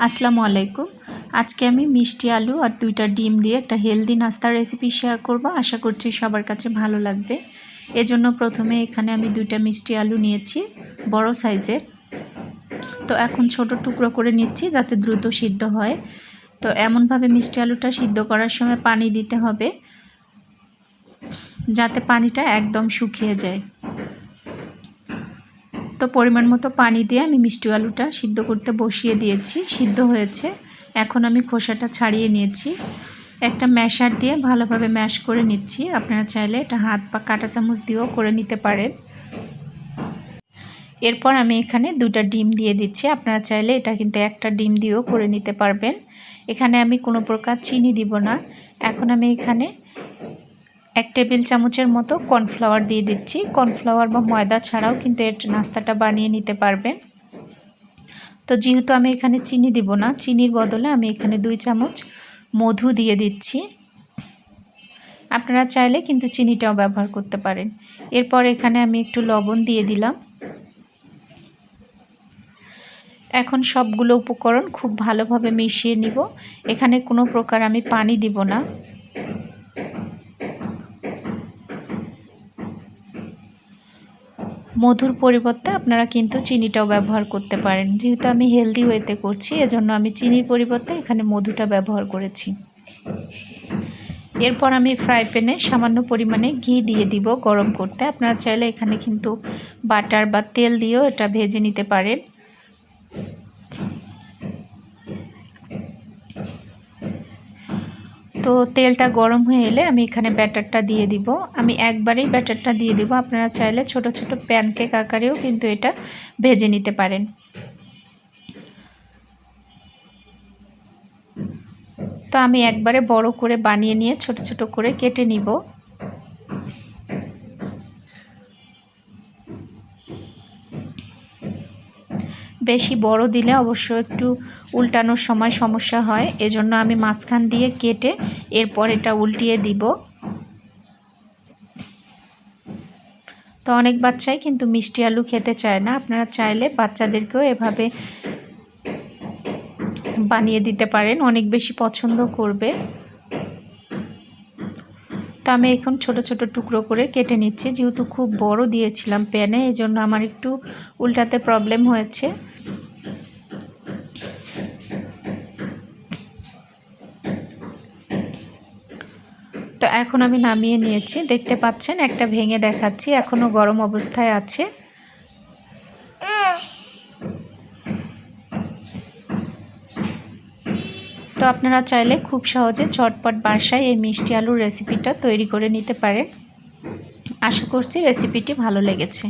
আসসালামু আলাইকুম। আজকে আমি মিষ্টি আলু আর 2টা ডিম দিয়ে একটা হেলদি নাস্তার রেসিপি শেয়ার করব। আশা করছি সবার কাছে ভালো লাগবে। এজন্য প্রথমে এখানে আমি 2টা মিষ্টি আলু নিয়েছি বড় সাইজের। তো এখন ছোট টুকরো করে নিচ্ছি যাতে দ্রুত সিদ্ধ হয়। তো এমনভাবে মিষ্টি আলুটা সিদ্ধ করার সময় পানি দিতে হবে যাতে পানিটা একদম শুকিয়ে যায়। তো পরিমাণ মতো পানি দিয়ে আমি মিষ্টি আলুটা সিদ্ধ করতে বসিয়ে দিয়েছি। সিদ্ধ হয়েছে। এখন আমি খোসাটা ছাড়িয়ে নিয়েছি। একটা ম্যাশার দিয়ে ভালোভাবে ম্যাশ করে নিচ্ছি। আপনারা চাইলে এটা হাত বা কাঁটা চামচ দিয়েও করে নিতে পারেন। এরপর আমি এখানে 2টা ডিম দিয়ে দিচ্ছি। আপনারা চাইলে এটা কিন্তু একটা ডিম দিয়েও করে নিতে পারবেন। এখানে আমি কোনো প্রকার চিনি দিব না। এখন আমি এখানে 1 টেবিল চামচের মতো কর্নফ্লাওয়ার দিয়ে দিচ্ছি। কর্নফ্লাওয়ার বা ময়দা ছাড়াও কিন্তু এর নাস্তাটা বানিয়ে নিতে পারবেন। তো যেহেতু আমি এখানে চিনি দিব না, চিনির বদলে আমি এখানে 2 চামচ মধু দিয়ে দিচ্ছি। আপনারা চাইলে কিন্তু চিনিটাও ব্যবহার করতে পারেন। এরপর এখানে আমি একটু লবণ দিয়ে দিলাম। এখন সবগুলো উপকরণ খুব ভালোভাবে মিশিয়ে নিব। এখানে কোনো প্রকার আমি পানি দিব না। মধুর পরিবর্তে আপনারা কিন্তু চিনিটাও ব্যবহার করতে পারেন। যেহেতু আমি হেলদি ওয়েতে করছি, এজন্য আমি চিনির পরিবর্তে এখানে মধুটা ব্যবহার করেছি। এরপর আমি ফ্রাই প্যানে সামান্য পরিমাণে ঘি দিয়ে দিব গরম করতে। আপনারা চাইলে এখানে কিন্তু বাটার বা তেল দিয়েও এটা ভেজে নিতে পারেন। তো তেলটা গরম হয়ে এলে আমি এখানে ব্যাটারটা দিয়ে দিব। আমি একবারেই ব্যাটারটা দিয়ে দিব। আপনারা চাইলে ছোট ছোট প্যানকেক আকারেও কিন্তু এটা ভেজে নিতে পারেন। তো আমি একবারে বড় করে বানিয়ে নিয়ে ছোট ছোট করে কেটে নিব। বেশি বড় দিলে অবশ্য একটু উল্টানোর সময় সমস্যা হয়, এজন্য আমি মাঝখান দিয়ে কেটে এরপর এটা উল্টিয়ে দিব। তো অনেক বাচ্চাই কিন্তু মিষ্টি আলু খেতে চায় না। আপনারা চাইলে বাচ্চাদেরকেও এভাবে বানিয়ে দিতে পারেন, অনেক বেশি পছন্দ করবে। তো আমি এখন ছোট ছোট টুকরো করে কেটে নিচ্ছি। যেহেতু খুব বড় দিয়েছিলাম প্যানে, এজন্য আমার একটু উল্টাতে প্রবলেম হয়েছে। তো এখন আমি নামিয়ে নিয়েছি। দেখতে পাচ্ছেন একটা ভেঙে দেখাচ্ছি, এখনও গরম অবস্থায় আছে। তো আপনারা চাইলে খুব সহজে ঝটপট বাসায় এই মিষ্টি আলুর রেসিপিটা তৈরি করে নিতে পারেন। আশা করছি রেসিপিটি ভালো লেগেছে।